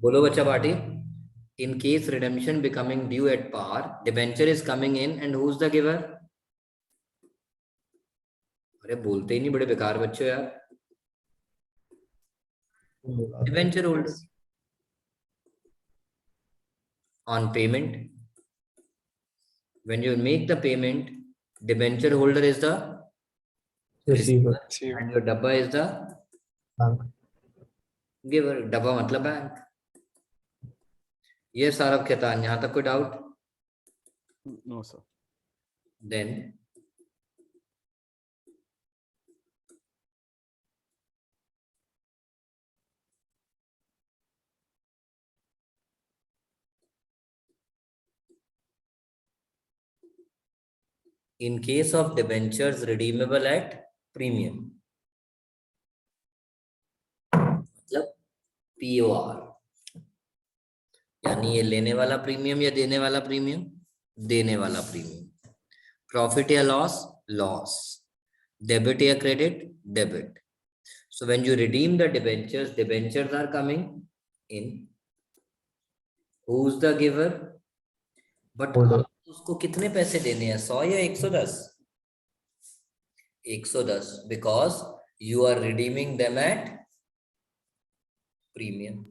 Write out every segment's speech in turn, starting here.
बोलो बच्चा party. In case redemption becoming due at par, debenture is coming in and who's the giver? अरे बोलते ही नहीं, बड़े बेकार बच्चे हो यार. Debenture holder. On payment, when you make the payment, debenture holder is the receiver and your dabba is the giver. dabba मतलब bank. ये सारा खेतान. यहाँ तक कोई doubt? No, sir. Then in case of debentures redeemable at premium, मतलब POR, यानी ये लेने वाला प्रीमियम या देने वाला प्रीमियम? देने वाला प्रीमियम. प्रॉफिट या लॉस? लॉस. डेबिट या credit? Debit. So when you redeem the debentures are coming in. Who's the giver? But उसको कितने पैसे देने हैं? 100 या 110? 110, because you are redeeming them at premium.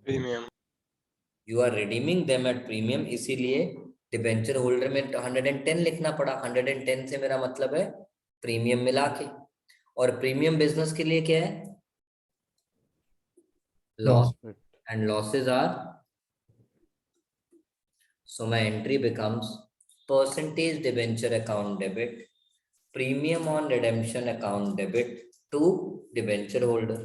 You are redeeming them at premium, इसीलिए debenture holder में 110 लिखना पड़ा. 110 से मेरा मतलब है प्रीमियम मिला के. और प्रीमियम बिजनेस के लिए क्या है? Loss. And losses are. So my entry becomes percentage debenture account debit, premium on redemption account debit to debenture holder,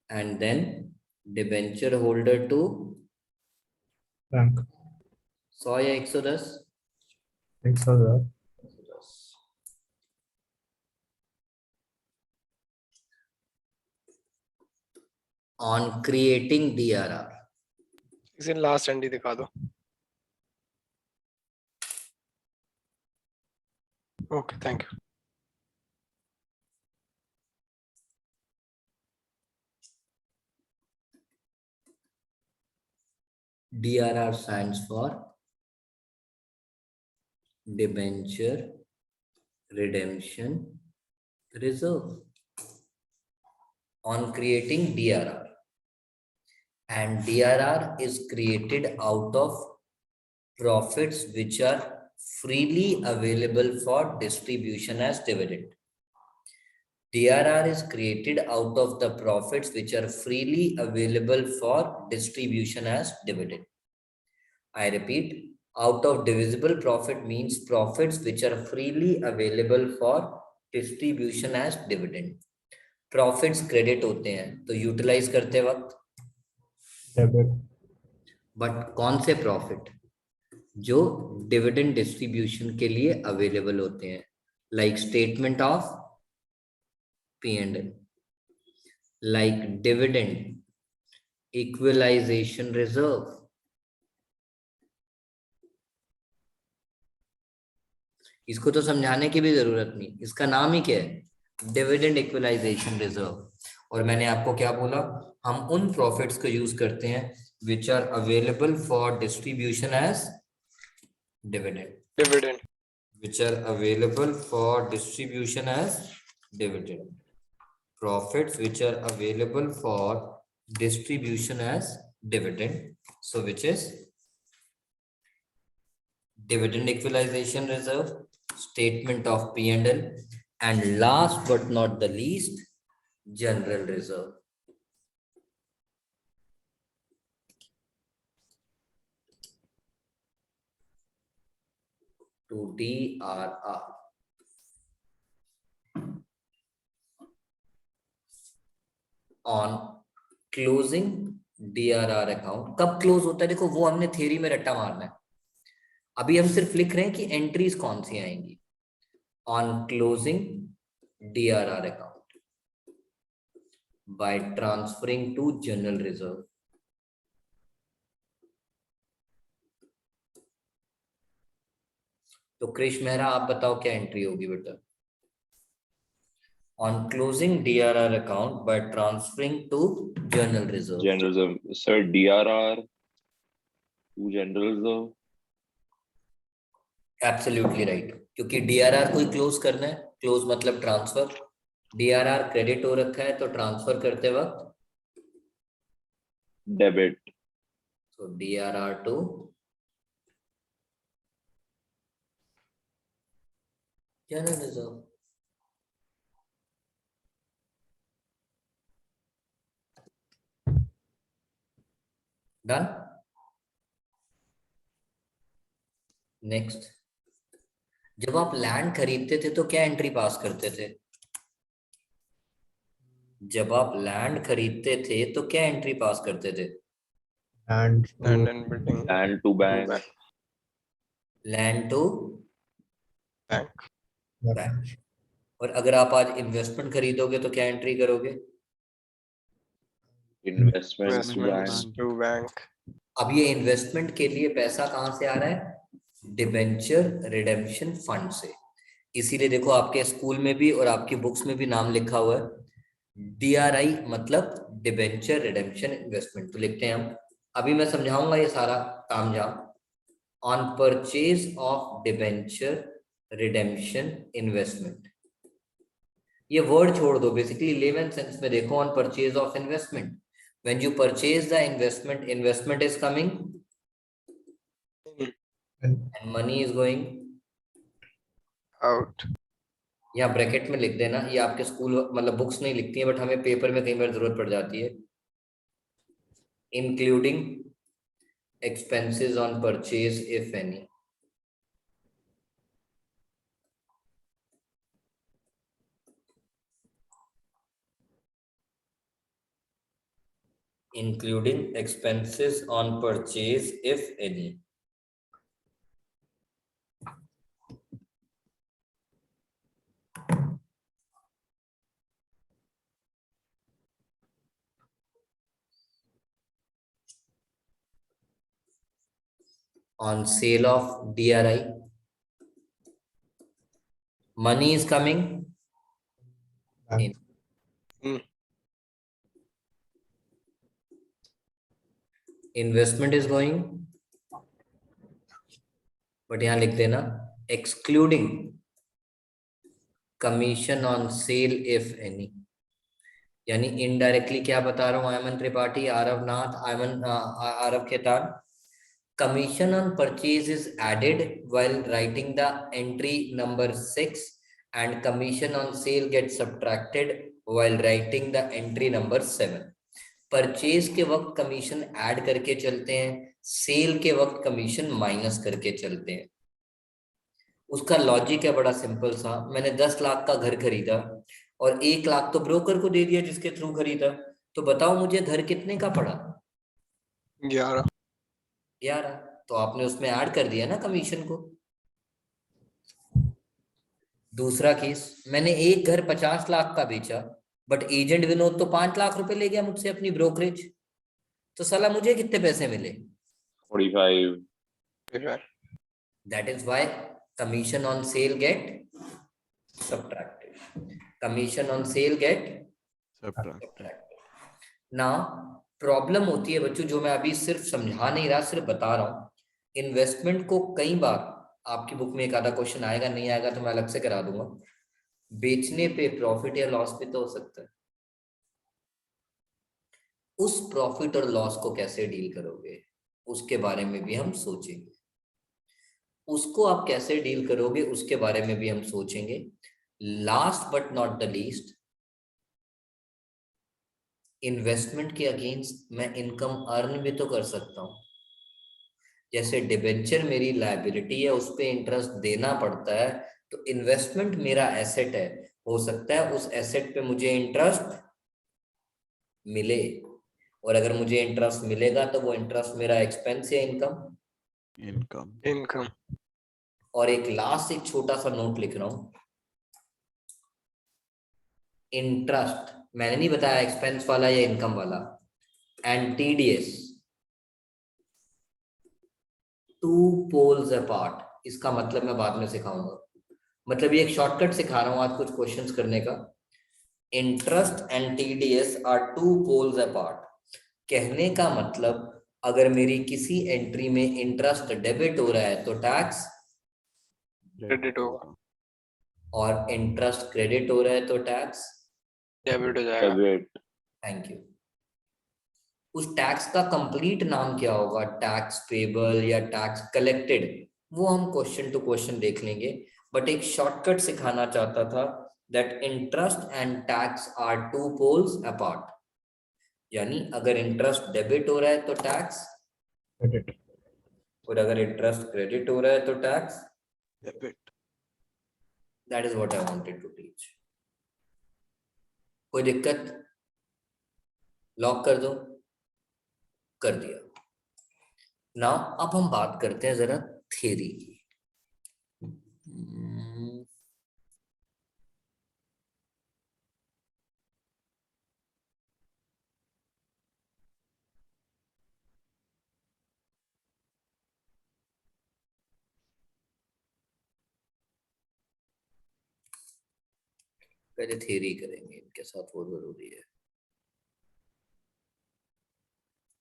and then debenture holder to bank. 100 या 110? 110. On creating DRR. इसे last Andy दिखा दो. Okay, thank you. DRR stands for debenture redemption reserve. On creating DRR, and DRR is created out of profits which are freely available for distribution as dividend. DRR is created out of the profits which are freely available for distribution as dividend. I repeat, out of divisible profit means profits which are freely available for distribution as dividend. Profits credit होते हैं तो utilise करते वक्त debit. But कौन से profit? जो dividend distribution के लिए अवेलेबल होते हैं, like statement of P&L, like dividend equalisation reserve. इसको तो समझाने की भी जरूरत नहीं, इसका नाम ही क्या है? Dividend equalisation reserve. और मैंने आपको क्या बोला? हम उन प्रॉफिट्स को यूज करते हैं which are available for distribution as dividend, which are available for distribution as dividend. Profits which are available for distribution as dividend. So which is dividend equalization reserve, statement of P&L, and last but not the least, general reserve. To DRR. On closing DRR account. कब close होता है देखो, वो हमने theory में रट्टा मारना है. अभी हम सिर्फ लिख रहे हैं कि एंट्रीज कौन सी आएंगी. On closing DRR account by transferring to general reserve. तो कृष मेहरा आप बताओ क्या एंट्री होगी बेटा? On closing DRR account by transferring to general reserve. General reserve. Sir, DRR to general reserve. Absolutely right, क्योंकि डीआरआर को ही क्लोज करना है, क्लोज मतलब ट्रांसफर, डीआरआर क्रेडिट हो रखा है तो ट्रांसफर करते वक्त डेबिट. तो DRR to general reserve. Done. Next, जब आप लैंड खरीदते थे तो क्या एंट्री पास करते थे? जब आप लैंड खरीदते थे तो क्या एंट्री पास करते थे? And Land and building. Land to bank. Land to Bank. Bank. और अगर आप आज इन्वेस्टमेंट खरीदोगे तो क्या एंट्री करोगे? Investment to Investments bank. to bank. अब ये इन्वेस्टमेंट के लिए पैसा कहां से आ रहा है? डिबेंचर रिडेम्पशन फंड से. इसीलिए देखो आपके स्कूल में भी और आपकी बुक्स में भी नाम लिखा हुआ है डीआरआई मतलब डिबेंचर रिडेम्पशन इन्वेस्टमेंट. तो लिखते हैं हम. अभी मैं समझाऊंगा ये सारा काम जाम. On purchase of debenture redemption investment, ये वर्ड छोड़ दो, बेसिकली लेमन सेंस में देखो. On purchase of investment, when you purchase the investment is coming and money is going Out. यहाँ ब्रैकेट में लिख देना. ये आपके स्कूल मतलब बुक्स नहीं लिखती हैं, बट हमें पेपर में कई बार जरूरत पड़ जाती है. Including expenses on purchase if any. including expenses on purchase if any. On sale of DRI, money is coming in. Investment is going, but यहाँ लिख देना excluding commission on sale if any. यानी इनडायरेक्टली क्या बता रहा हूँ Ayman Tripathi, Aarav Nath, Aarav Khetan. Commission on purchase is added while writing the entry number 6 and commission on sale gets subtracted while writing the entry number 7. Purchase के वक्त कमीशन ऐड करके चलते हैं, सेल के वक्त कमीशन माइनस करके चलते हैं. उसका लॉजिक है बड़ा सिंपल सा. मैंने 10 लाख का घर खरीदा और 1 लाख तो ब्रोकर को दे दिया जिसके थ्रू खरीदा. तो बताओ मुझे घर कितने का पड़ा? 11. 11. तो आपने उसमें ऐड कर दिया ना कमीशन को. दूसरा केस, मैंने एक घर 50 लाख का बेचा बट एजेंट विनोद तो 5 लाख रुपए ले गया मुझसे अपनी ब्रोकरेज. तो साला मुझे कितने पैसे मिले? 45. That is why commission on sale get subtracted. Commission on sale get subtracted. Now problem होती है बच्चों, जो मैं अभी सिर्फ समझा नहीं रहा, सिर्फ बता रहा हूँ. इन्वेस्टमेंट को कई बार आपकी बुक में एक आधा क्वेश्चन आएगा, नहीं आएगा तो मैं अलग से करा दूंगा. बेचने पे प्रॉफिट या लॉस भी तो हो सकता है. उस प्रॉफिट और लॉस को कैसे डील करोगे उसके बारे में भी हम सोचेंगे. उसको आप कैसे डील करोगे उसके बारे में भी हम सोचेंगे. Last but not the least, investment के अगेंस्ट मैं इनकम अर्न भी तो कर सकता हूं. जैसे डिबेंचर मेरी लायबिलिटी है, उस पर इंटरेस्ट देना पड़ता है, तो इन्वेस्टमेंट मेरा एसेट है, हो सकता है उस एसेट पे मुझे इंटरेस्ट मिले. और अगर मुझे इंटरेस्ट मिलेगा तो वो इंटरेस्ट मेरा एक्सपेंस या इनकम. और एक लास्ट एक छोटा सा नोट लिख रहा हूं. इंटरेस्ट मैंने नहीं बताया एक्सपेंस वाला या इनकम वाला. And TDS, 2 poles apart. इसका मतलब मैं बाद में सिखाऊंगा. मतलब ये एक शॉर्टकट सिखा रहा हूं आज कुछ क्वेश्चंस करने का. Interest and TDS are two poles apart. कहने का मतलब अगर मेरी किसी एंट्री में इंटरेस्ट डेबिट हो रहा है तो टैक्स, क्रेडिट होगा, और इंटरेस्ट क्रेडिट हो रहा है तो टैक्स डेबिट हो जाएगा। Debit, thank you. उस टैक्स का कंप्लीट नाम क्या होगा, टैक्स पेबल या टैक्स कलेक्टेड, वो हम क्वेश्चन टू क्वेश्चन देख लेंगे, बट एक शॉर्टकट सिखाना चाहता था that interest and tax are two poles apart. यानी अगर इंटरेस्ट डेबिट हो रहा है तो टैक्स, Credit. और अगर इंटरेस्ट क्रेडिट हो रहा है तो tax. Debit. That is what I wanted to teach. कोई दिक्कत? लॉक कर दो, कर दिया। नाउ अब हम बात करते हैं जरा थ्योरी की। पहले थ्योरी करेंगे, इनके साथ वो जरूरी है।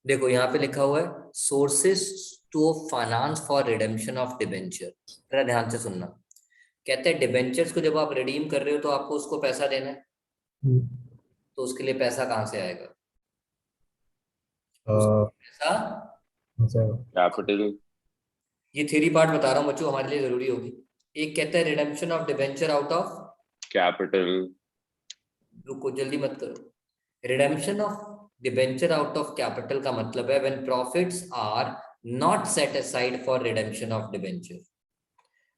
देखो यहाँ पे लिखा हुआ है sources to finance for redemption of debenture. जरा ध्यान से सुनना। कहते हैं डिबेंचर्स को जब आप रिडीम कर रहे हो तो आपको उसको पैसा देना है, Hmm. तो उसके लिए पैसा कहाँ से आएगा? Uh, पैसा, so, कैपिटल, ये थ्योरी पार्ट बता रहा हूँ बच्चों, हमारे लिए जरूरी होगी। एक कहता है redemption of debenture out of, capital, रुको जल्दी मत करो। Redemption of debenture out of capital का मतलब है when profits are not set aside for redemption of debenture.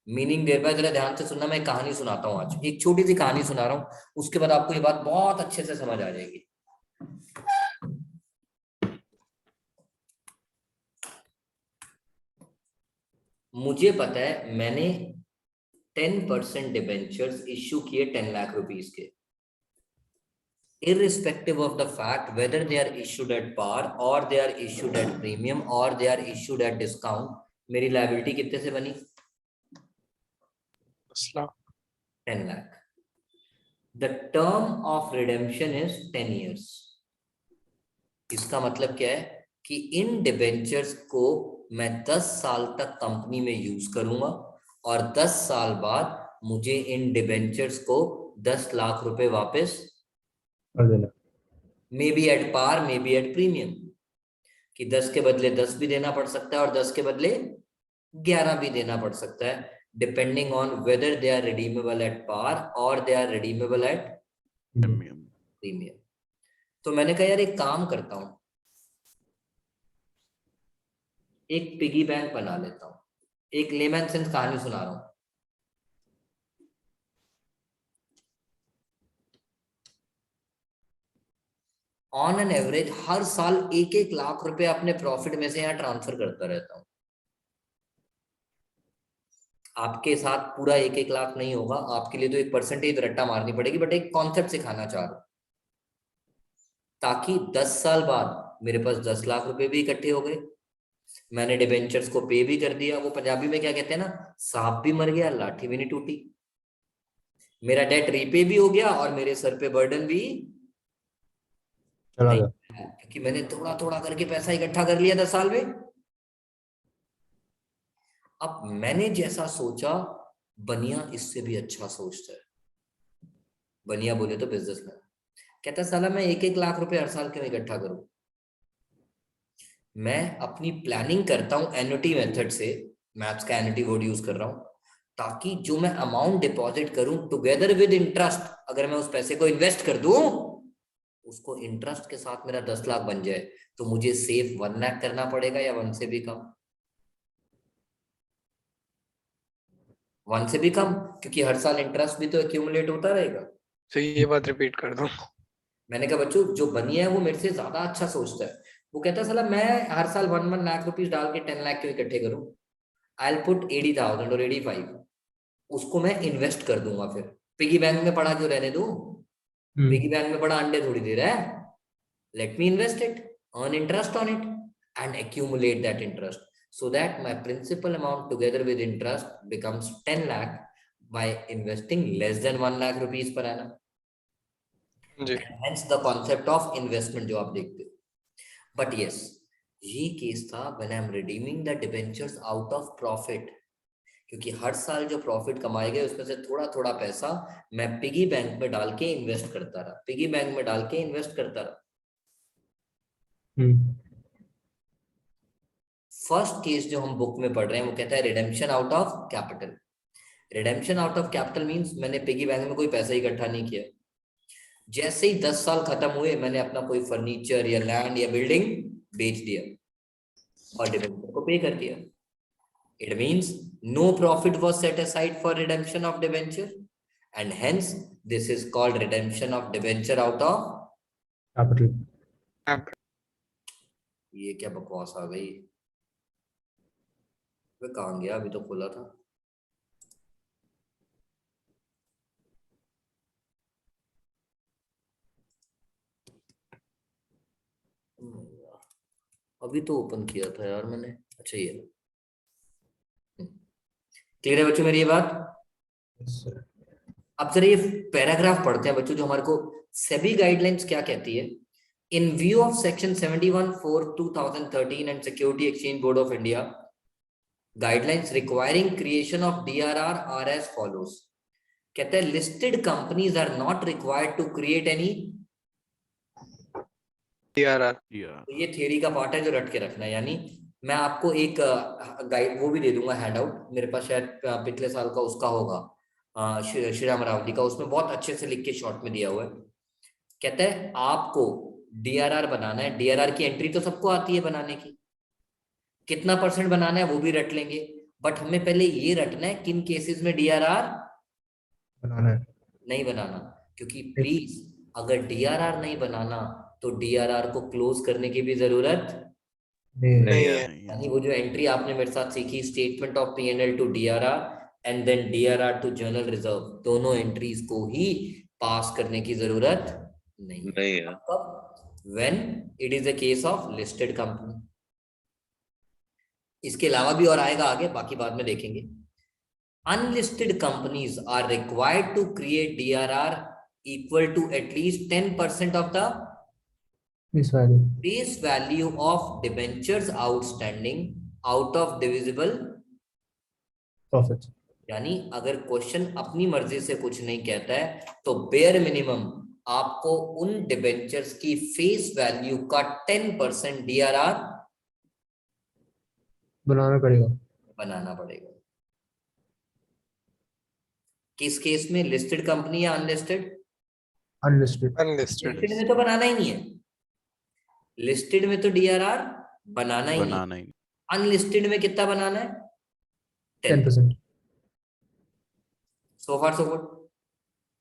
Meaning thereby जरा ध्यान से सुनना, मैं कहानी सुनाता हूँ आज, एक छोटी सी कहानी सुना रहा हूँ, उसके बाद आपको ये बात बहुत अच्छे से समझ आ जाएगी। मुझे पता है मैंने 10% डिबेंचर्स इश्यू किए 10 लाख रुपीस के, irrespective of the fact whether they are issued at par or they are issued at premium or they are issued at discount, मेरी liability कितने से बनी? 10 lakh. 10 lakh. The term of redemption is 10 years. इसका मतलब क्या है कि इन डिबेंचर्स को मैं 10 साल तक कंपनी में यूज करूंगा और 10 साल बाद मुझे इन डिबेंचर्स को 10 लाख रुपए वापस, कर देना। May be at par may be at premium, कि 10 के बदले 10 भी देना पड़ सकता है और 10 के बदले 11 भी देना पड़ सकता है, depending on whether they are redeemable at par और they are redeemable at premium. तो मैंने कहा यार एक काम करता हूं, एक पिगी बैंक बना लेता हूं। एक लेमैन सेंस कहानी सुना रहा हूं। ऑन एन एवरेज हर साल 1-1 लाख रुपए अपने प्रॉफिट में से यहां ट्रांसफर करता रहता हूं। आपके साथ पूरा 1-1 लाख नहीं होगा, आपके लिए तो एक परसेंटेज रट्टा मारनी पड़ेगी, बट एक कॉन्सेप्ट सिखाना चाह रहा हूं ताकि 10 साल बाद मेरे पास 10 लाख रुपए भी इकट्ठे हो गए, मैंने डिबेंचर्स को पे भी कर दिया। वो पंजाबी में क्या कहते हैं ना, सांप भी मर गया लाठी भी नहीं टूटी। मेरा डेट रीपे भी हो गया और मेरे सर पे बर्डन भी चला नहीं, गया। क्योंकि मैंने थोड़ा थोड़ा करके पैसा इकट्ठा कर लिया 10 साल में। अब मैंने जैसा सोचा, बनिया इससे भी अच्छा सोचता है। बनिया बोले तो बिजनेसमैन, कहता है साला मैं 1-1 लाख रुपए हर साल क्यों इकट्ठा करूं, मैं अपनी प्लानिंग करता हूं एन्युटी मेथड से, मैथ्स का एन्युटी वर्ड यूज कर रहा हूं, ताकि जो मैं अमाउंट डिपॉजिट करूं टुगेदर विद इंटरेस्ट, अगर मैं उस पैसे को इन्वेस्ट कर दूं, उसको इंटरेस्ट के साथ मेरा 10 लाख बन जाए, तो मुझे सेफ 1 लाख करना पड़ेगा या 1 से भी कम? 1 से भी कम, क्योंकि हर साल इंटरेस्ट भी तो एक्यूमुलेट होता रहेगा। तो ये बात रिपीट कर दूं। मैंने कहा बच्चों जो बनिया है वो मेरे से ज्यादा अच्छा सोचता है। वो कहता है साला मैं हर साल 1 लाख रुपीस डाल के 10 लाख क्यों इकट्ठे करूं, आई विल पुट 80,000 और 85, उसको मैं इन्वेस्ट कर दूंगा। फिर पिगी बैंक में पड़ा क्यों रहने दूं, पिगी बैंक में पड़ा अंडे थोड़ी दे रहा है, let me invest it, earn interest on it and accumulate that interest so that my principal amount together with interest becomes 10 lakh by investing less than 1 lakh rupees per annum. Ji Hence the concept of investment जो आप देखते हो. But yes, ये case था when I am redeeming the debentures out of profit, क्योंकि हर साल जो profit कमाए गए उसमें से थोड़ा थोड़ा पैसा मैं पिगी बैंक में डाल के इन्वेस्ट करता रहा, पिगी बैंक में डाल के इन्वेस्ट करता रहा. फर्स्ट केस जो हम बुक में पढ़ रहे हैं वो कहता है redemption out of capital. Redemption out of capital means मैंने पिगी बैंक में कोई पैसा इकट्ठा नहीं किया. जैसे ही 10 साल खत्म हुए मैंने अपना कोई फर्नीचर या लैंड या बिल्डिंग बेच दिया और डिबेंचर को पे कर दिया. It means no profit was set aside for redemption of debenture, and hence this is called redemption of debenture out of capital. ये क्या बकवास आ गई. वे कहाँ गया, अभी तो खोला था. अभी तो ओपन किया था यार मैंने. अच्छा ये क्लियर है बच्चों मेरी ये बात. Yes, sir. अब जरा ये पैराग्राफ पढ़ते हैं बच्चों जो हमारे को सेबी गाइडलाइंस क्या कहती है. In view of section 71/4/2013 and security exchange board of India guidelines requiring creation of DRR are as follows. कहते हैं listed companies are not required to create any DRR. तो ये थियरी का पार्ट है जो रट के रखना है. यानी मैं आपको एक गाइड वो भी दे दूंगा हैंड आउट, मेरे पास शायद पिछले साल का उसका होगा श्रीराम रावती का, उसमें बहुत अच्छे से लिख के शॉर्ट में दिया हुआ है. कहते हैं आपको डीआरआर बनाना है. डीआरआर की एंट्री तो सबको आती है बनाने की, कितना % बनाना है वो भी रट लेंगे. बट हमें पहले ये रटना है किन केसेस में डीआरआर बनाना है. नहीं बनाना. क्योंकि प्लीज अगर डीआरआर नहीं बनाना तो डीआरआर को क्लोज करने की भी जरूरत नहीं है. यानी वो जो एंट्री आपने मेरे साथ सीखी statement of PNL to DRR and then DRR to general reserve, दोनों एंट्रीज को ही पास करने की जरूरत नहीं है. When it is a case of listed company. इसके अलावा भी और आएगा आगे, बाकी बाद में देखेंगे. Unlisted companies are required to create DRR equal to at least 10% of the This value. face value of debentures outstanding out of divisible Profit. यानी अगर क्वेश्चन अपनी मर्जी से कुछ नहीं कहता है तो बेयर मिनिमम आपको उन डिबेंचर्स की फेस वैल्यू का 10% डीआरआर बनाना पड़ेगा. किस केस में, लिस्टेड कंपनी या अनलिस्टेड? Unlisted. लिस्टेड में तो बनाना ही नहीं है. लिस्टेड में तो डीआरआर बनाना ही नहीं. अनलिस्टेड में कितना बनाना है? 10%. So far so good.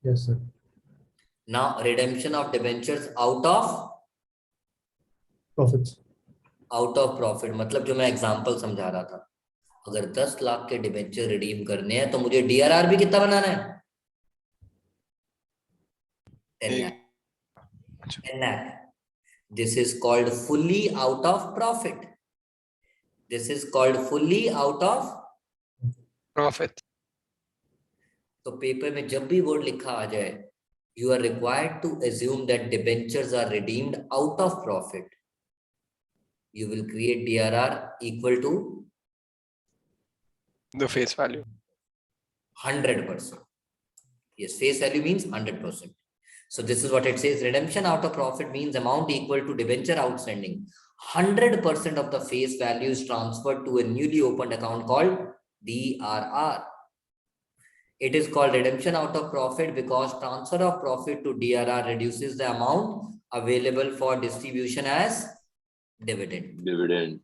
Yes, sir. Now redemption of debentures out of Profits. profit मतलब जो मैं एग्जांपल समझा रहा था, अगर 10 लाख के डिबेंचर रिडीम करने हैं तो मुझे डीआरआर भी कितना बनाना है? 10 lakh. 10 lakh. This is called fully out of profit. This is called fully out of Profit. तो पेपर में जब भी वर्ड लिखा आ जाए, you are required to assume that debentures are redeemed out of profit. You will create DRR equal to The face value. 100%. Yes, face value means 100%. So this is what it says. Redemption out of profit means amount equal to debenture outstanding. 100% of the face value is transferred to a newly opened account called DRR. It is called redemption out of profit because transfer of profit to DRR reduces the amount available for distribution as dividend.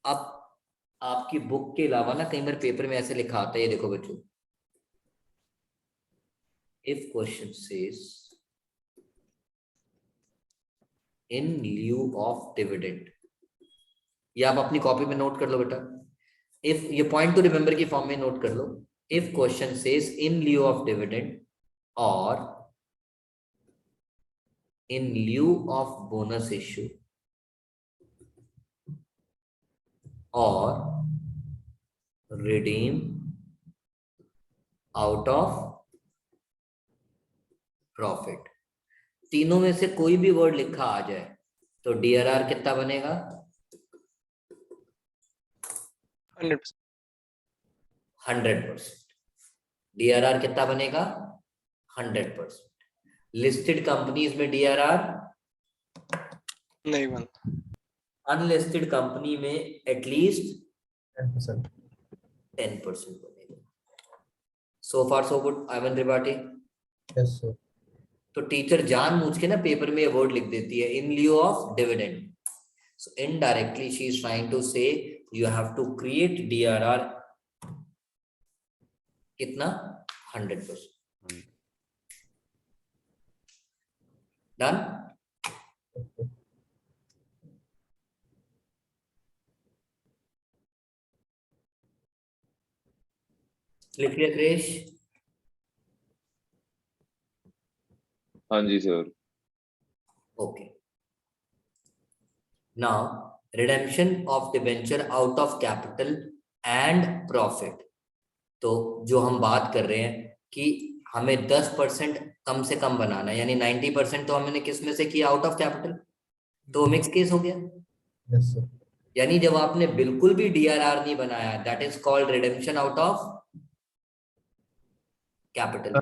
अब आपकी book के अलावा ना कई बार paper में ऐसे लिखा आता है, ये देखो बच्चों, if question says in lieu of dividend, ये आप अपनी कॉपी में नोट कर लो बेटा. if ये पॉइंट टू रिमेंबर की फॉर्म में नोट कर लो. if question says in lieu of dividend or in lieu of bonus issue or redeem out of profit, तीनों में से कोई भी वर्ड लिखा आ जाए तो DRR कितना बनेगा? 100%. 100%. DRR कितना बनेगा? 100%. लिस्टेड कंपनीज में DRR, नहीं बनता. अनलिस्टेड कंपनी में एटलीस्ट 10%. 10% बनेगा. सो फार सो गुड अमन त्रिपाठी. Yes, sir. तो टीचर जानबूझ के ना पेपर में ये वर्ड लिख देती है in lieu of dividend. So indirectly she is trying to say you have to create DRR कितना? 100%. डन. Okay. लिख लिया क्रेश? हाँ जी sir. Okay. Now, redemption of debenture out of capital and profit. तो जो हम बात कर रहे हैं कि हमें 10% कम से कम बनाना है, यानी 90% तो हमने किस में से किया? Out of capital. तो मिक्स केस हो गया. Yes, sir. यानी जब आपने बिल्कुल भी DRR नहीं बनाया, that is called redemption out of capital.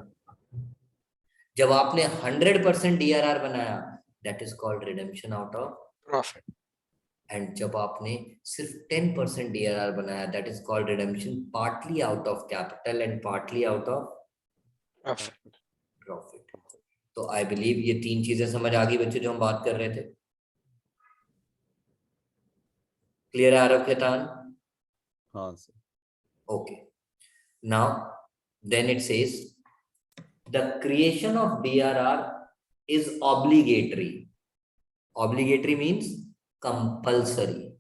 जब आपने 100% DRR बनाया, that is called redemption out of. Profit. And जब आपने सिर्फ 10% DRR बनाया, that is called redemption partly out of capital and partly out of Profit. Profit. तो I believe ये तीन चीजें समझ आ गई बच्चे जो हम बात कर रहे थे. क्लियर है आरव खेतान? हाँ sir. Okay. Now, then it says the creation of DRR is obligatory. Obligatory means compulsory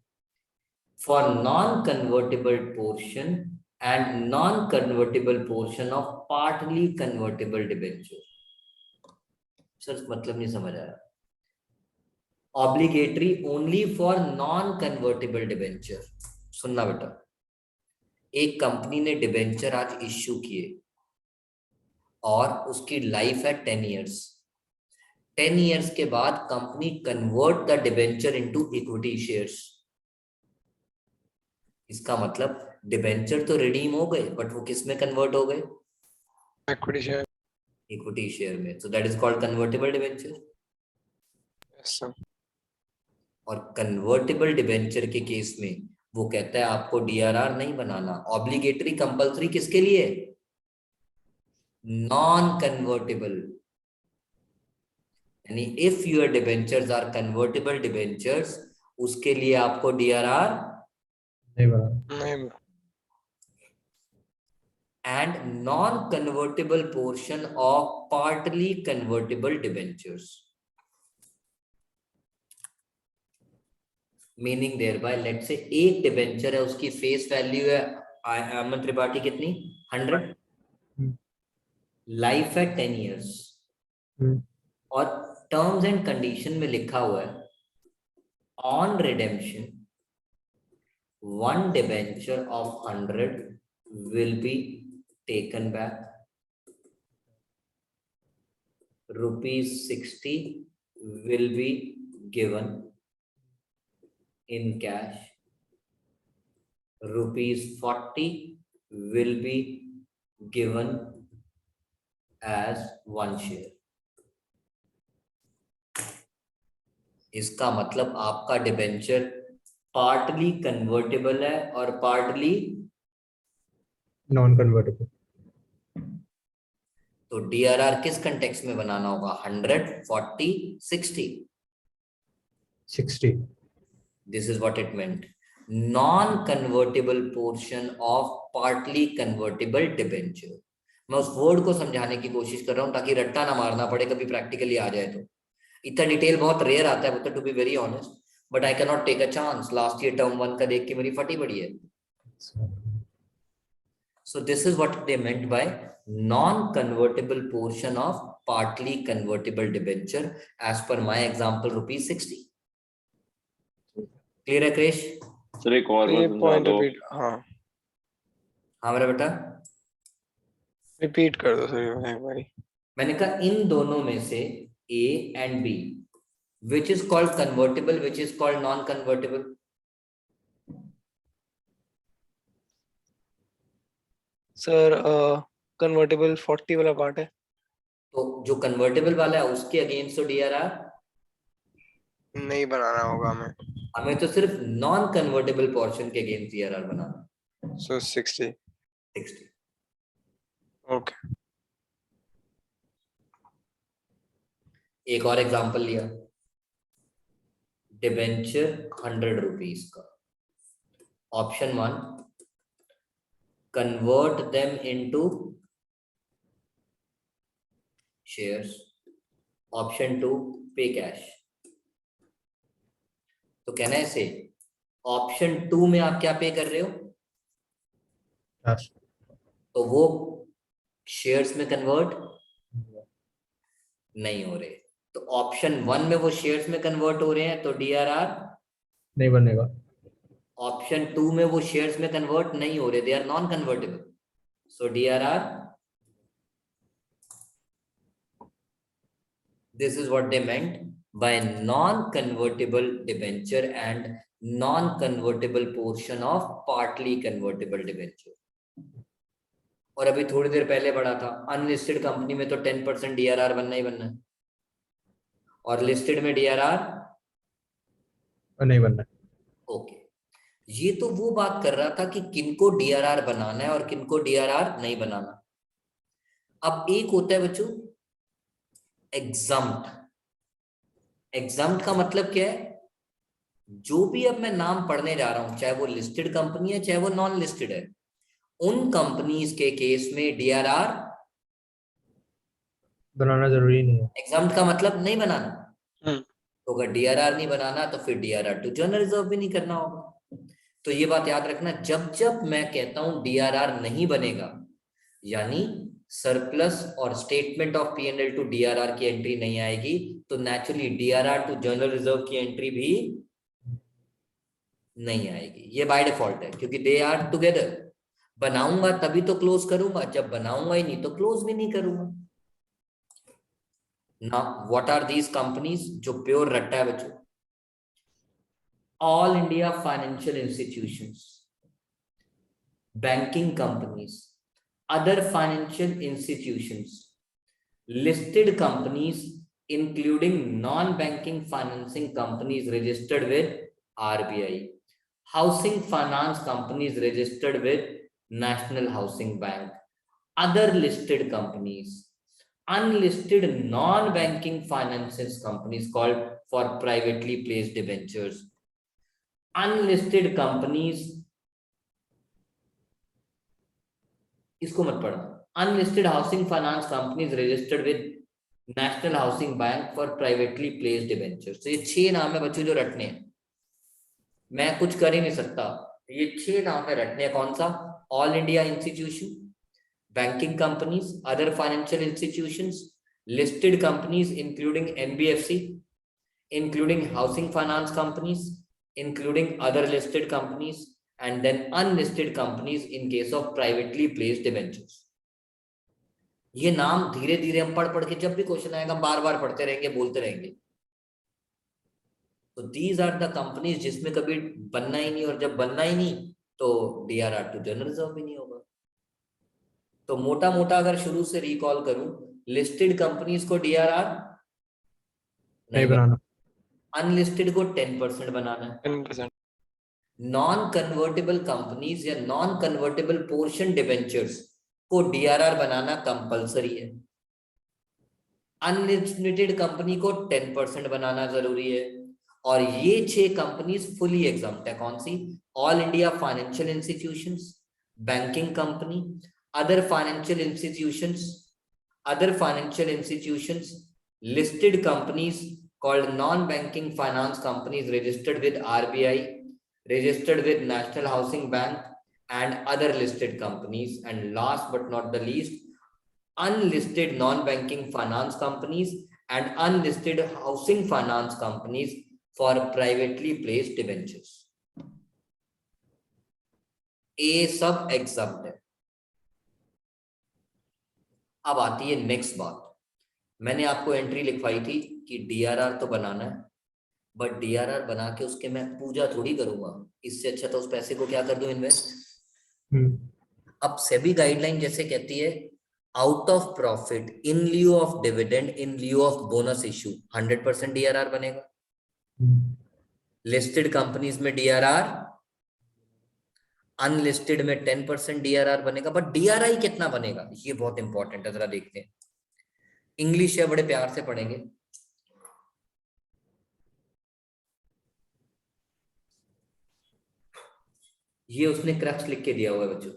for non-convertible portion and non-convertible portion of partly convertible debenture. Sir मतलब नहीं समझ आया. Obligatory only for non-convertible debenture. सुनना बेटा, एक company ने debenture आज issue किए और उसकी लाइफ है 10 इयर्स. 10 इयर्स के बाद company convert the debenture into equity shares. इसका मतलब डिबेंचर तो रिडीम हो गए, बट वो किस में कन्वर्ट हो गए? Equity share. इक्विटी शेयर में. So that is called convertible debenture. Yes, sir. और कन्वर्टेबल डिबेंचर के केस में वो कहता है आपको DRR नहीं बनाना. ऑब्लिगेटरी कंपल्सरी किसके लिए? Non convertible. यानी if your debentures are convertible debentures, उसके लिए आपको DRR नहीं बना. नहीं. and non-convertible portion of partly convertible debentures. Meaning thereby, let's say एक डिबेंचर है, उसकी फेस वैल्यू है अमन त्रिपाठी कितनी? 100. लाइफ है 10 इयर्स और टर्म्स एंड कंडीशन में लिखा हुआ है on redemption 1 debenture of 100 will be taken back. ₹60 will be given in cash. ₹40 will be given as 1 share. इसका मतलब आपका डिबेंचर पार्टली कन्वर्टेबल है और पार्टली नॉन कन्वर्टेबल. तो DRR किस कंटेक्स्ट में बनाना होगा? 100, 40, 60. 60. This is what it meant. Non-convertible portion of partly convertible debenture. मैं उस वर्ड को समझाने की कोशिश कर रहा हूं ताकि रट्टा ना मारना पड़े, कभी प्रैक्टिकली आ जाए तो. इतना डिटेल बहुत रेयर आता है, to be very honest, but I can not take a chance. Last year term 1 का देख के मेरी फटी पड़ी है. So this is what they meant by non-convertible portion of partly convertible debenture as per my example ₹60. Clear है crash? Sir एक और ये बार समझा पॉइंट दो. रिपीट. हाँ, हाँ मेरा बेटा, रिपीट कर दो सर एक बारी. मैंने कहा इन दोनों में से A and B. Which is called convertible, which is called non-convertible? Sir convertible 40 वाला पार्ट है. तो जो कन्वर्टेबल वाला है उसके अगेंस्ट तो DRR नहीं बनाना होगा हमें. हमें तो सिर्फ नॉन कन्वर्टेबल पोर्शन के अगेंस्ट DRR बनाना. सो 60. 60. ओके. एक और एग्जांपल लिया, डिबेंचर 100 रुपीज का. Option 1, convert them into shares. Option 2, पे कैश. तो कहना है से ऑप्शन 2 में आप क्या पे कर रहे हो? कैश. तो वो शेयर्स में कन्वर्ट नहीं हो रहे. तो ऑप्शन 1 में वो शेयर्स में कन्वर्ट हो रहे हैं तो DRR. नहीं बनेगा. ऑप्शन 2 में वो शेयर्स में कन्वर्ट नहीं हो रहे, they are non convertible, so DRR. This is what they meant by non-convertible debenture and non-convertible portion of partly convertible debenture. और अभी थोड़ी देर पहले पढ़ा था, अनलिस्टेड कंपनी में तो 10% DRR बनना ही बनना है, और लिस्टेड में DRR नहीं बनना. ओके. ये तो वो बात कर रहा था कि किनको DRR बनाना है और किनको DRR नहीं बनाना. अब एक होता है बच्चों एग्जम्प्ट. एग्जम्प्ट का मतलब क्या है? जो भी अब मैं नाम पढ़ने जा रहा हूं, चाहे वो लिस्टेड कंपनी है चाहे वो नॉन लिस्टेड है, उन कंपनीज के केस में DRR बनाना जरूरी नहीं है. एग्जम्प्ट का मतलब नहीं बनाना. हम्म. तो अगर DRR नहीं बनाना तो फिर DRR टू जनरल रिजर्व भी नहीं करना होगा. तो ये बात याद रखना, जब जब मैं कहता हूं DRR नहीं बनेगा, यानी सरप्लस और statement of P&L to DRR की एंट्री नहीं आएगी, तो naturally DRR to general reserve की एंट्री भी नहीं आएगी. ये बाय डिफॉल्ट है क्योंकि दे आर टुगेदर. बनाऊंगा तभी तो क्लोज करूंगा, जब बनाऊंगा ही नहीं तो क्लोज भी नहीं करूंगा. ना व्हाट आर दीज कंपनीज जो प्योर रट्टा है बच्चों? All India financial institutions, banking companies, other financial institutions, listed companies including non-banking financing companies registered with RBI, housing finance companies registered with National Housing Bank, other listed companies, unlisted non-banking finances companies called for privately placed debentures, unlisted companies, इसको मत पढ़ना, unlisted housing finance companies registered with national housing bank for privately placed debentures. ये 6 नाम है बच्चों जो रटने हैं, मैं कुछ कर ही नहीं सकता. ये 6 नाम है रटने हैं. कौन सा? All India institution, banking companies, other financial institutions, listed companies including NBFC, including housing finance companies, including other listed companies, and then unlisted companies in case of privately placed debentures. ये नाम धीरे धीरे हम पढ़ पढ़ के जब भी क्वेश्चन आएगा बार बार पढ़ते रहेंगे, बोलते रहेंगे. तो these are the companies जिसमें कभी बनना ही नहीं, और जब बनना ही नहीं तो DRR टू जनरल रिजर्व भी नहीं होगा. तो मोटा मोटा अगर शुरू से रिकॉल करूं, लिस्टेड कंपनीज को DRR नहीं बनाना. अनलिस्टेड को 10% बनाना है. 10%. नॉन कन्वर्टेबल कंपनीज या नॉन कन्वर्टेबल पोर्शन डिबेंचर्स को DRR बनाना कंपलसरी है. अनलिस्टेड कंपनी को 10% बनाना जरूरी है. और ये 6 कंपनीज फुली एग्जम्प्ट है. कौन सी? All India financial institutions, banking company, other financial institutions, listed companies called non-banking finance companies registered with RBI, registered with National Housing Bank, and other listed companies. And last but not the least, unlisted non-banking finance companies and unlisted housing finance companies for privately placed debentures. ये सब exempt है. अब आती है next बात, मैंने आपको entry लिखवाई थी कि डीआरआर तो बनाना है, बट डीआरआर बना के उसके मैं पूजा थोड़ी करूंगा, इससे अच्छा तो उस पैसे को क्या कर दूं, इन्वेस्ट। अब सेबी गाइडलाइन जैसे कहती है, out of profit in lieu of dividend in lieu of bonus issue 100% DRR बनेगा। लिस्टेड कंपनीज में डीआरआर, अनलिस्टेड में 10% डीआरआर बनेगा, बट डीआरआई कितना बनेगा ये बहुत इंपॉर्टेंट है, जरा देखते हैं। इंग्लिश है, बड़े प्यार से पढ़ेंगे। ये उसने क्रक्स लिख के दिया हुआ है बच्चों।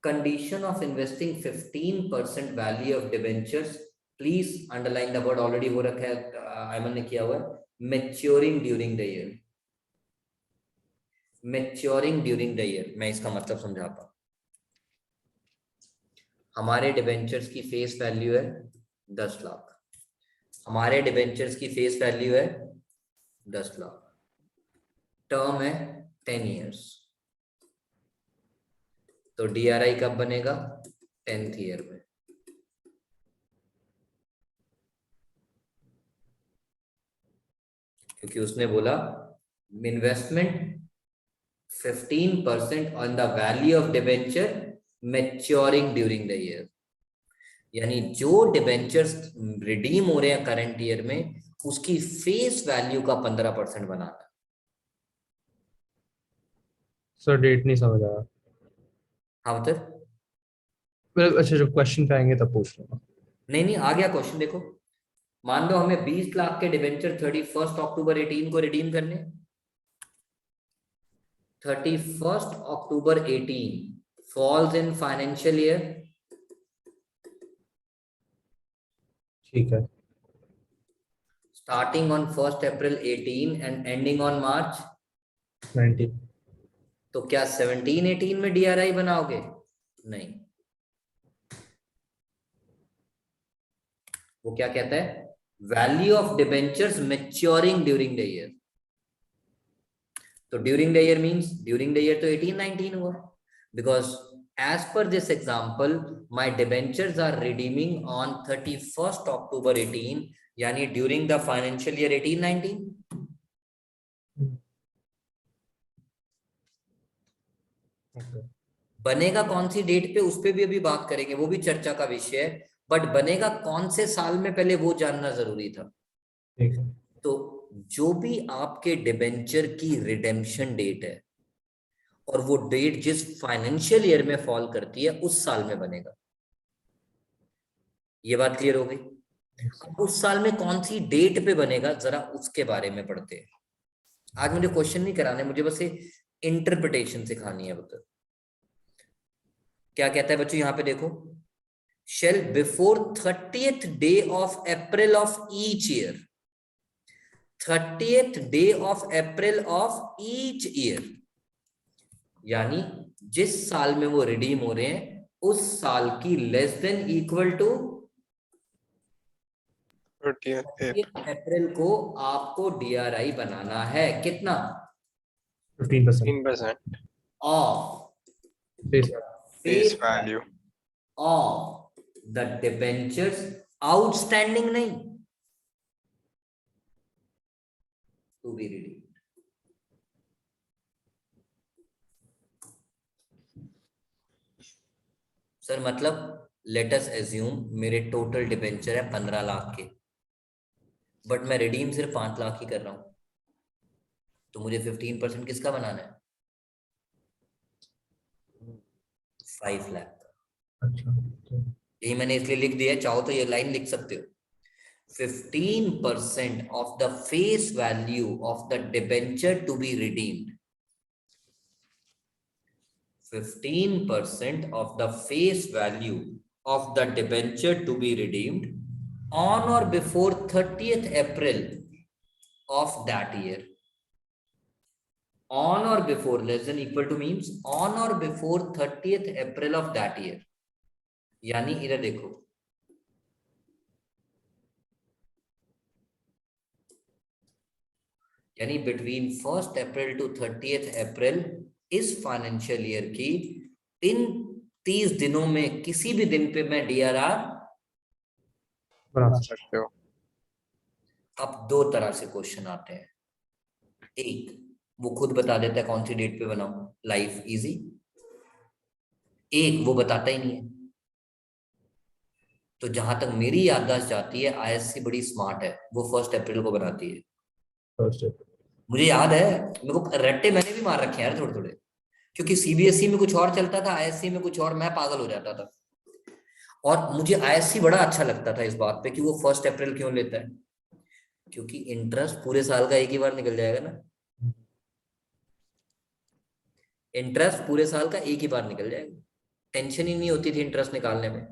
Condition of investing 15% value of debentures, please underline the word, already हो रखा है, आयमन ने किया हुआ है, maturing during the year. Maturing during the year, मैं इसका मतलब समझाता हूं। हमारे डिबेंचर्स की फेस वैल्यू है 10 लाख, हमारे डिबेंचर्स की फेस वैल्यू है 10 लाख, टर्म है 10 इयर्स, तो डीआरआई कब बनेगा, 10th ईयर में। क्योंकि उसने बोला investment 15% on the value of debenture maturing during the year, यानी जो डिबेंचर्स रिडीम हो रहे हैं करंट ईयर में, उसकी फेस वैल्यू का 15% बनाना। सर डेट नहीं समझ आया। हाँ मतलब अच्छा जब क्वेश्चन पे आएंगे तब पूछ लूंगा। नहीं आ गया क्वेश्चन, देखो। मान लो हमें 20 लाख के डिबेंचर 31 अक्टूबर 18 को रिडीम करने, 31 अक्टूबर 18 फॉल्स इन फाइनेंशियल ईयर, ठीक है। Starting on 1 April 18 and ending on March 19। तो क्या 17-18 में डीआरआई बनाओगे? नहीं, वो क्या कहता है, value of debentures maturing during the year. तो during the year means during the year तो 18-19 हुआ, because as per this example my debentures are redeeming on 31st October 18, यानी during the financial year 18-19। बनेगा कौन सी डेट पे, उस पे भी अभी बात करेंगे, वो भी चर्चा का विषय है, बट बनेगा कौन से साल में पहले वो जानना जरूरी था। ठीक है। तो जो भी आपके डिबेंचर की रिडेम्पशन डेट है और वो डेट जिस फाइनेंशियल ईयर में फॉल करती है उस साल में बनेगा। ये बात क्लियर हो गई? उस साल में कौन सी डेट पे बनेगा, जरा उसके बारे में पढ़ते हैं। आज मुझे क्वेश्चन नहीं कराने, मुझे बस इंटरप्रिटेशन सिखानी है। बता क्या कहता है बच्चों, यहां पे देखो, shall before 30th day of April of each year, 30th day of April of each year, यानी जिस साल में वो रिडीम हो रहे हैं उस साल की less than equal to 30th April को आपको डीआरआई बनाना है। कितना? 15%। 15% of face value of the debentures outstanding, नहीं टू बी रिडीम्ड। सर मतलब लेट अस एज्यूम मेरे टोटल डिबेंचर है 15 लाख के, बट मैं रिडीम सिर्फ 5 लाख ही कर रहा हूं, तो मुझे 15% किसका बनाना है? 5 लाख का। अच्छा यही मैंने इसलिए लिख दिया, चाहो तो ये लाइन लिख सकते हो, 15% of the face value of the debenture to be redeemed, 15% of the face value of the debenture to be redeemed on or before 30th April of that year. On or before, less than equal to means on or before 30th April of that year, यानी इधर देखो, यानी between 1 April to 30th अप्रैल इस financial year की इन 30 दिनों में किसी भी दिन पे मैं DRR बना सकते हो। अब दो तरह से क्वेश्चन आते हैं। एक, वो खुद बता देता है कौन सी डेट पे बनाऊं, लाइफ इजी। एक, वो बताता ही नहीं है। तो जहां तक मेरी याददाश्त जाती है, ISC बड़ी स्मार्ट है, वो 1 अप्रैल को बनाती है। फर्स्ट मुझे याद है, मेरे को रट्टे मैंने भी मार रखे हैं यार थोड़े थोड़े, क्योंकि CBSE में कुछ और चलता था, ISC में कुछ और, मैं पागल हो जाता था। और मुझे ISC बड़ा अच्छा लगता था इस बात पे कि वो 1 अप्रैल क्यों लेता है, क्योंकि इंटरेस्ट पूरे साल का एक ही बार निकल जाएगा ना। इंटरेस्ट पूरे साल का एक ही बार निकल जाएगा, टेंशन ही नहीं होती थी इंटरेस्ट निकालने में,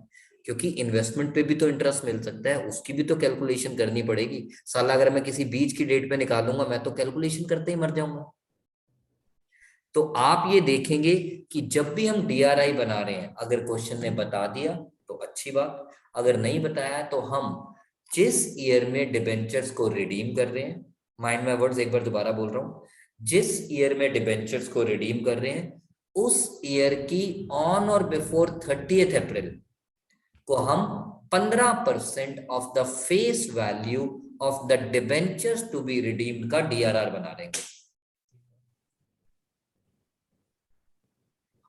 क्योंकि इन्वेस्टमेंट पे भी तो इंटरेस्ट मिल सकता है, उसकी भी तो कैलकुलेशन करनी पड़ेगी। साला अगर मैं किसी बीच की डेट पे निकालूंगा, मैं तो कैलकुलेशन करते ही मर जाऊंगा। तो आप ये देखेंगे कि जब भी हम DRI बना रहे हैं, अगर क्वेश्चन ने बता दिया तो अच्छी बात, अगर नहीं बताया तो हम जिस ईयर में डिबेंचर्स को रिडीम कर रहे हैं, माइंड माय वर्ड्स एक बार दोबारा बोल रहा हूं, जिस ईयर में डिबेंचर्स को रिडीम कर रहे हैं, उस ईयर की ऑन और बिफोर 30th अप्रैल को हम 15% of the face value of the debentures to be redeemed का DRR बना देंगे।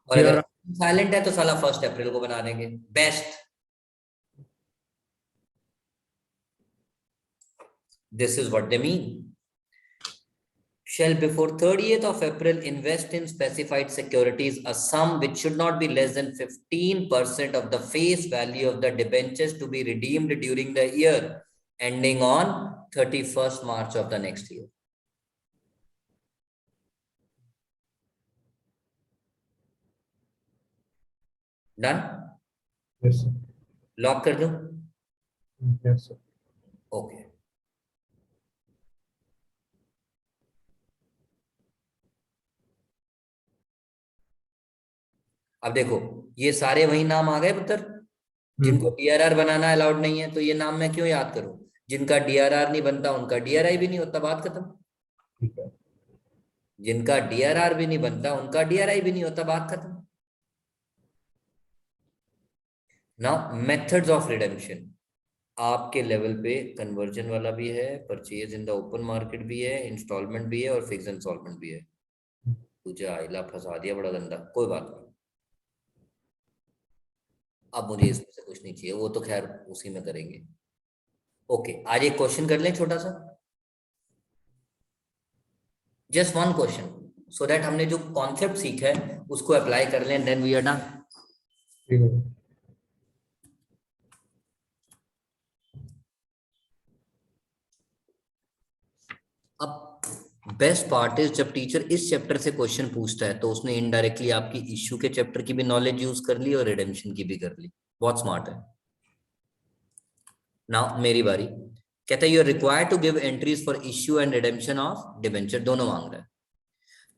और अगर साइलेंट है तो साला 1 अप्रैल को बना देंगे, best. This is what they mean. Shall before 30th of April invest in specified securities a sum which should not be less than 15% of the face value of the debentures to be redeemed during the year ending on 31st March of the next year. Done? Yes, sir. Lock कर दूं? Yes, sir. Okay. अब देखो, ये सारे वही नाम आ गए पुत्र, जिनको DRR बनाना अलाउड नहीं है, तो ये नाम मैं क्यों याद करूं? जिनका DRR नहीं बनता उनका DRI भी नहीं होता, बात खत्म। ठीक है। जिनका DRR भी नहीं बनता उनका DRI भी नहीं होता, बात खत्म। नाउ मेथड्स ऑफ रिडेम्पशन, आपके लेवल पे कन्वर्जन वाला भी है, purchase in the open market भी है, इंस्टॉलमेंट भी है और फिक्स इंस्टॉलमेंट भी है। तुझे आइला फंसा दिया बड़ा गंदा, कोई बात नहीं। अब मुझे इसमें से कुछ नहीं चाहिए, वो तो खैर उसी में करेंगे। ओके, आज एक क्वेश्चन कर लें छोटा सा, just one question, so that हमने जो कॉन्सेप्ट सीखा है उसको अप्लाई कर लें, देन वी आर डन। ठीक है। अब बेस्ट पार्ट इज, जब टीचर इस चैप्टर से क्वेश्चन पूछता है तो उसने इनडायरेक्टली आपकी इश्यू के चैप्टर की भी नॉलेज यूज कर ली और रिडेम्पशन की भी कर ली, बहुत स्मार्ट है। नाउ मेरी बारी, कहता है you are required to give entries for issue and redemption of debenture, दोनों मांग रहा है।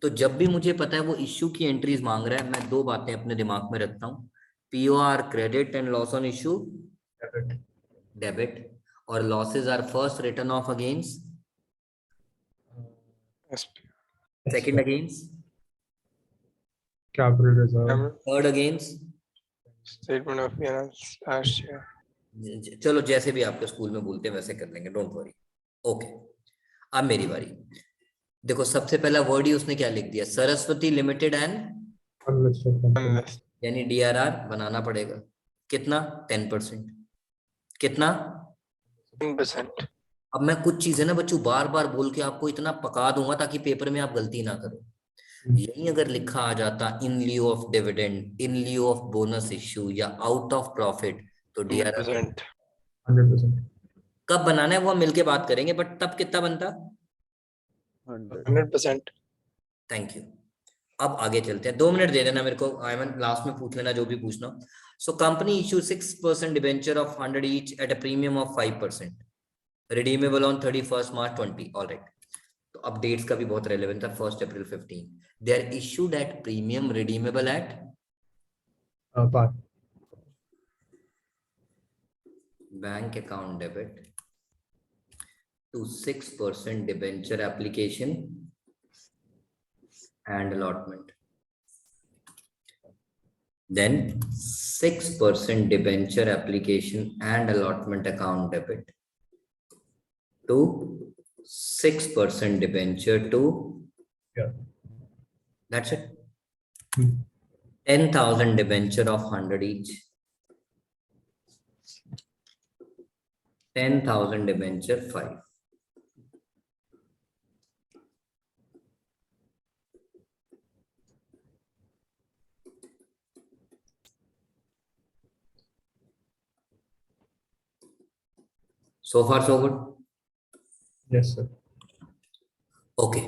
तो जब भी मुझे पता है वो इश्यू की एंट्रीज मांग रहा है, मैं दो बातें अपने दिमाग में रखता हूँ, POR credit and loss on issue debit, और losses are first written off against, second against, capital reserve, third against, Statement of finance last year. चलो जैसे भी आपके स्कूल में बोलते हैं वैसे कर लेंगे, डोंट वरी। ओके, अब मेरी बारी। देखो सबसे पहला वर्ड ही उसने क्या लिख दिया, सरस्वती लिमिटेड एंड, Unless यानी DRR बनाना पड़ेगा। कितना? 10%। कितना? 10%. अब मैं कुछ चीजें ना बच्चों बार बार बोल के आपको इतना पका दूंगा ताकि पेपर में आप गलती ना करो। यही अगर लिखा आ जाता in lieu of dividend, in lieu of bonus issue या आउट ऑफ प्रॉफिट, तो DRR 100%. 100%। कब बनाना है वो हम मिलके बात करेंगे, बट तब कितना बनता? 100. 100%. Thank you. अब आगे चलते हैं, 2 मिनट दे देना मेरे को, आयमन लास्ट में पूछ लेना जो भी पूछना। So company issue 6% debenture of 100 each at a premium of 5%, redeemable on 31st March 20। Alright, तो अब डेट्स का भी बहुत रेलेवेंट था, 1 April 15, they are issued at premium, redeemable at par bank account debit to 6% debenture application and allotment. then 6% debenture application and allotment account debit to 6% debenture to, Yeah. that's it. Hmm. 10,000 debenture of 100 each. 10,000 debenture 5. So far, so good. Yes, sir. Okay.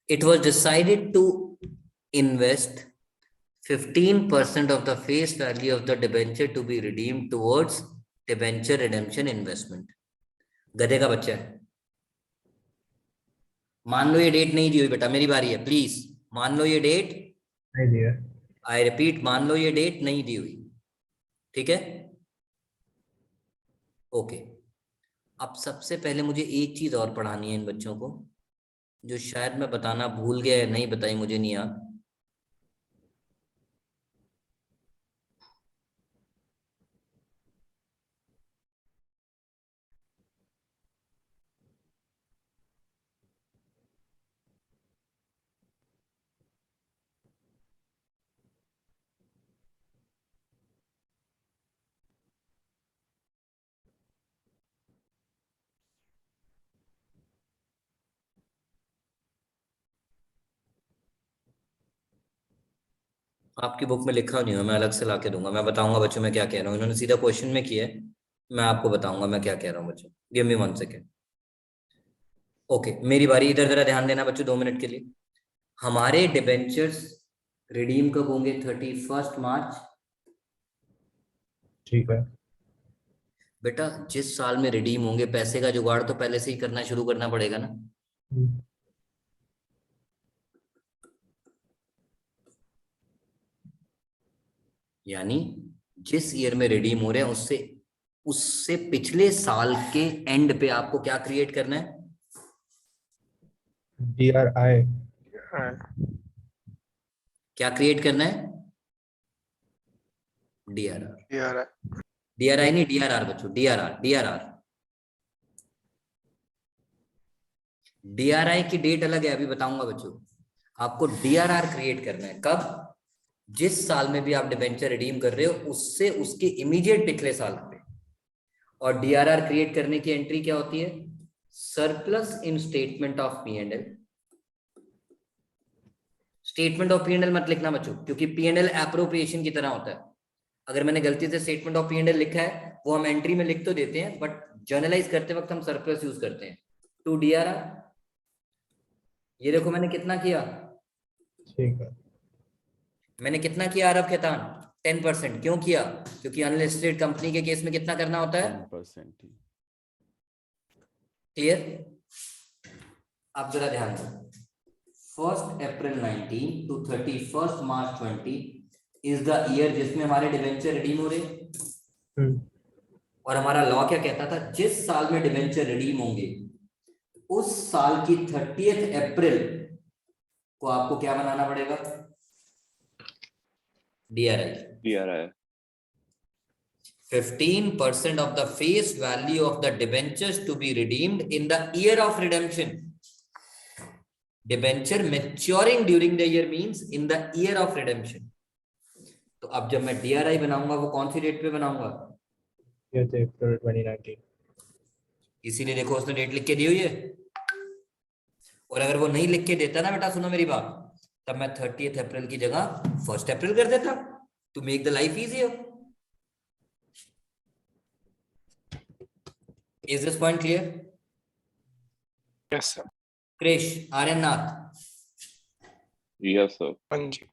It was decided to invest 15% of the face value of the debenture to be redeemed towards debenture redemption investment. गधे का बच्चा है. मान लो ये date नहीं दी हुई बेटा, मेरी बारी है, प्लीज मान लो ये डेट नहीं दिया. आई रिपीट, मान लो ये डेट नहीं दी हुई. ठीक है, ओके. अब सबसे पहले मुझे एक चीज और पढ़ानी है इन बच्चों को, जो शायद मैं बताना भूल गया या नहीं बताई, मुझे नहीं याद. आपकी बुक में लिखा नहीं है, मैं अलग से लाके दूंगा. मैं बताऊंगा बच्चों मैं क्या कह रहा हूँ. इन्होंने सीधा क्वेश्चन में किया है, मैं आपको बताऊंगा मैं क्या कह रहा हूँ बच्चों. Give me 1 second. ओके, मेरी बारी. इधर जरा ध्यान देना बच्चों 2 मिनट के लिए. हमारे डिबेंचर्स रिडीम कब होंगे? 31 मार्च. ठीक है. बेटा जिस साल में रिडीम होंगे, पैसे का जुगाड़ तो पहले से ही करना शुरू करना पड़ेगा ना. यानी जिस ईयर में रिडीम हो रहे हैं उससे उससे पिछले साल के एंड पे आपको क्या क्रिएट करना है? DRI. क्या क्रिएट करना है? DRR. DRI नहीं, DRR बच्चों, DRR. DRI की डेट अलग है, अभी बताऊंगा बच्चों. आपको DRR क्रिएट करना है कब? जिस साल में भी आप डिबेंचर रिडीम कर रहे हो उससे उसके इमीडिएट पिछले साल पे. और DRR क्रिएट करने की एंट्री क्या होती है? Surplus in statement of P&L. Statement of P&L मत लिखना बच्चों, क्योंकि P&L एप्रोप्रिएशन की तरह होता है. अगर मैंने गलती से स्टेटमेंट ऑफ P&L लिखा है, वो हम एंट्री में लिख तो देते हैं, बट जर्नलाइज करते वक्त हम सरप्लस यूज करते हैं. To DRR. ये देखो मैंने कितना किया. ठीक है. मैंने कितना किया आरब खेतान? 10%. क्यों किया? क्योंकि अनलिस्टेड कंपनी के केस में कितना करना होता है? 10%. क्लियर? अब जरा ध्यान दो. 1 अप्रैल 19 to 31 March 20 is the year जिसमें हमारे डिवेंचर रिडीम हो रहे. और हमारा लॉ क्या कहता था? जिस साल में डिवेंचर रिडीम होंगे उस साल की 30 अप्रैल को आपको क्या बनाना पड़ेगा? DRI. 15% of the face value of the debentures to be redeemed in the year of redemption. Debenture maturing during the year means in the year of redemption. तो अब जब मैं DRI बनाऊंगा वो कौन सी डेट पे बनाऊंगा? ये थे April 2019. इसीलिए देखो उसने डेट लिख के दी हुई है. और अगर वो नहीं लिख के देता ना बेटा, सुनो मेरी बात, तब मैं 30 अप्रैल की जगह 1 अप्रैल कर देता to make the life easier. Is this point clear? Yes, sir. Krish, Aryannath. Yes, sir. Anji.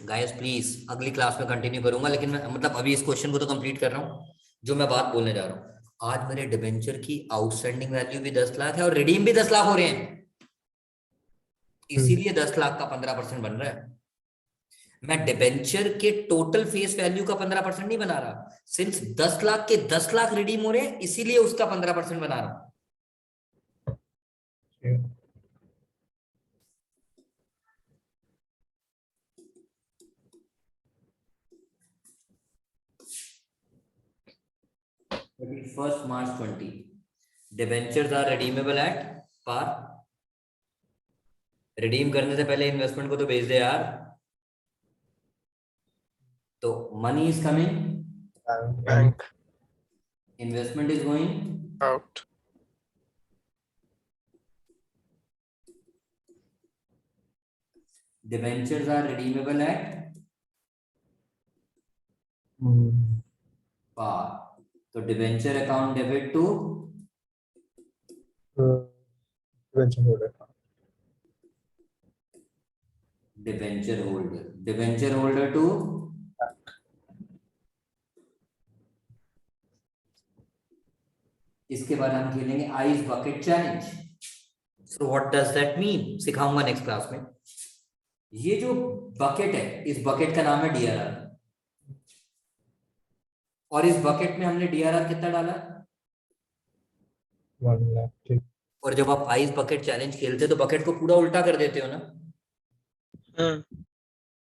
Guys please अगली क्लास में कंटिन्यू करूंगा, लेकिन मैं मतलब अभी इस क्वेश्चन को तो कंप्लीट कर रहा हूँ. जो मैं बात बोलने जा रहा हूँ, आज मेरे डिबेंचर की आउटस्टैंडिंग वैल्यू भी 10 लाख है और रिडीम भी 10 लाख हो रहे हैं. इसीलिए 10 लाख का 15% बन रहा है. मैं डिबेंचर के टोटल फेस वैल्यू का 15% नहीं बना रहा. सिंस 10 लाख के 10 लाख रिडीम हो रहे हैं, इसीलिए उसका 15% बना रहा हूं. 31st March 20. Debentures are redeemable at par. Redeem करने से पहले इन्वेस्टमेंट को तो भेज दे यार. तो money is coming, Bank. Investment is going, Out. debentures are redeemable at par. तो debenture account debit to Venture holder. Debenture holder to इसके बाद हम खेलेंगे ice bucket challenge. So what does that mean, सिखाऊंगा नेक्स्ट क्लास में. ये जो bucket है, इस बकेट का नाम है डीआरआर. और इस बकेट में हमने डीआरआर कितना डाला? 1 lakh. ठीक. और जब आप आइस बकेट चैलेंज खेलते हो तो बकेट को पूरा उल्टा कर देते हो ना.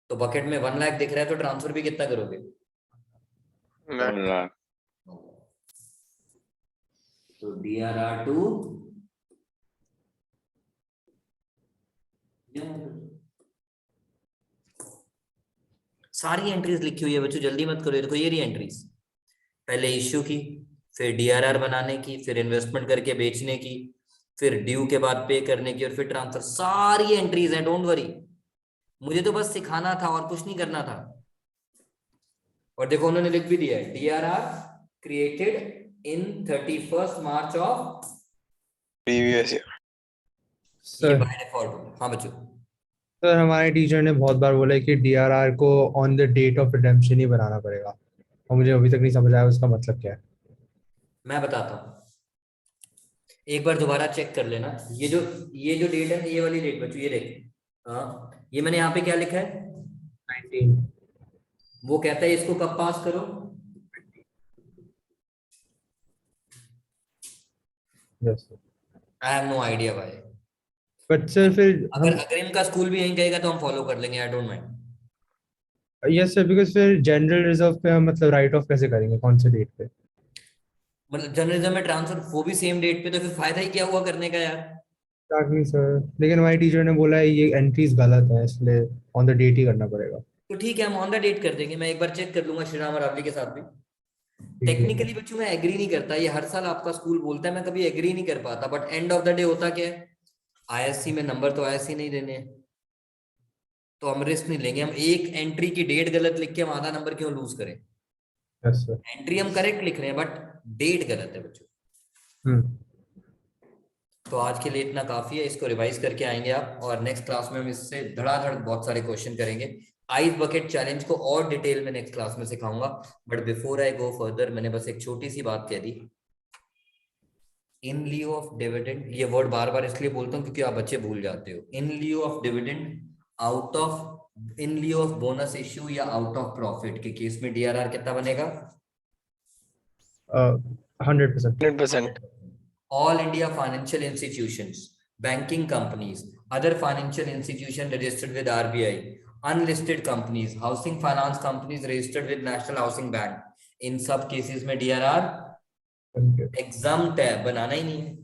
तो बकेट में 1 लाख दिख रहा है तो ट्रांसफर भी कितना करोगे? 1 lakh. तो डीआरआर टू सारी एंट्रीज लिखी हुई है बच्चों, जल्दी मत करो. ये देखो ये रही एंट्रीज. पहले इश्यू की, फिर डीआरआर बनाने की, फिर इन्वेस्टमेंट करके बेचने की, फिर ड्यू के बाद पे करने की, और फिर ट्रांसफर. सारी एंट्रीज हैं, डोंट वरी. मुझे तो बस सिखाना था और कुछ नहीं करना था. और देखो उन्होंने लिख भी दिया है, DRR created in 31st March of Previous year. ये सर बाय डिफॉल्ट. हाँ बच्चों. सर हमारे टीचर ने बहुत बार बोला है कि डीआरआर को on the date of redemption ही बनाना पड़ेगा, और मुझे अभी तक नहीं समझ आया उसका मतलब क्या है. मैं बताता हूँ, एक बार दोबारा चेक कर लेना. ये जो डेट है, ये वाली डेट बच्चों, ये देख. हाँ, ये मैंने यहाँ पे क्या लिखा है? 19. वो कहता है इसको कब पास करो? Yes sir. I have no idea भाई. बट सर फिर अगर अग्रिम का स्कूल भी यही कहेगा तो हम फॉलो कर लेंगे. I don't mind. Yes sir, because फिर जनरल रिजर्व पे हम मतलब राइट ऑफ कैसे करेंगे, कौन से डेट पे? मतलब जर्नलिज्म में ट्रांसफर वो भी सेम डेट पे, तो फिर फायदा ही क्या हुआ करने का यार? एग्जैक्टली सर, लेकिन हमारे टीचर ने बोला है ये एंट्रीज गलत है, इसलिए ऑन द डेट ही करना पड़ेगा. तो ठीक है, हम ऑन द डेट कर देंगे. मैं एक बार चेक कर लूंगा श्रीराम और रावली के साथ भी. टेक्निकली बच्चों मैं एग्री नहीं करता, ये हर साल आपका स्कूल बोलता है, मैं कभी एग्री नहीं कर पाता. But end of the day होता क्या है, आईएससी में नंबर तो आईएससी नहीं देने हैं, तो हम रिस्क नहीं लेंगे. हम एक एंट्री की डेट गलत लिख के हम आधा नंबर क्यों लूज करें? Yes sir. एंट्री हम करेक्ट लिख रहे हैं बट डेट गलत है बच्चों. तो आज के लिए इतना काफी है. इसको रिवाइज करके आएंगे आप, और नेक्स्ट क्लास में हम इससे धड़ाधड़ बहुत सारे क्वेश्चन करेंगे. आइस बकेट चैलेंज को और डिटेल में नेक्स्ट क्लास में सिखाऊंगा. But before I go further, मैंने बस एक छोटी सी बात कह दी. इन लियो ऑफ डिविडेंड, ये वर्ड बार बार इसलिए बोलता हूँ क्योंकि आप बच्चे भूल जाते हो. In lieu of dividend, out of, in lieu of bonus issue या आउट ऑफ प्रॉफिट के केस में डीआरआर कितना बनेगा? 100%. 100%. All India financial institutions, banking companies, other financial institutions registered with RBI, unlisted companies, housing finance companies registered with National Housing Bank, इन सब cases में DRR exempt है, बनाना ही नहीं है.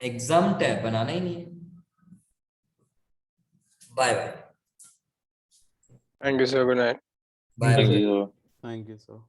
एग्जाम्प्ट है, बनाना ही नहीं है. Bye bye. Thank you, sir. Good night. Bye. Thank you. Thank you, sir.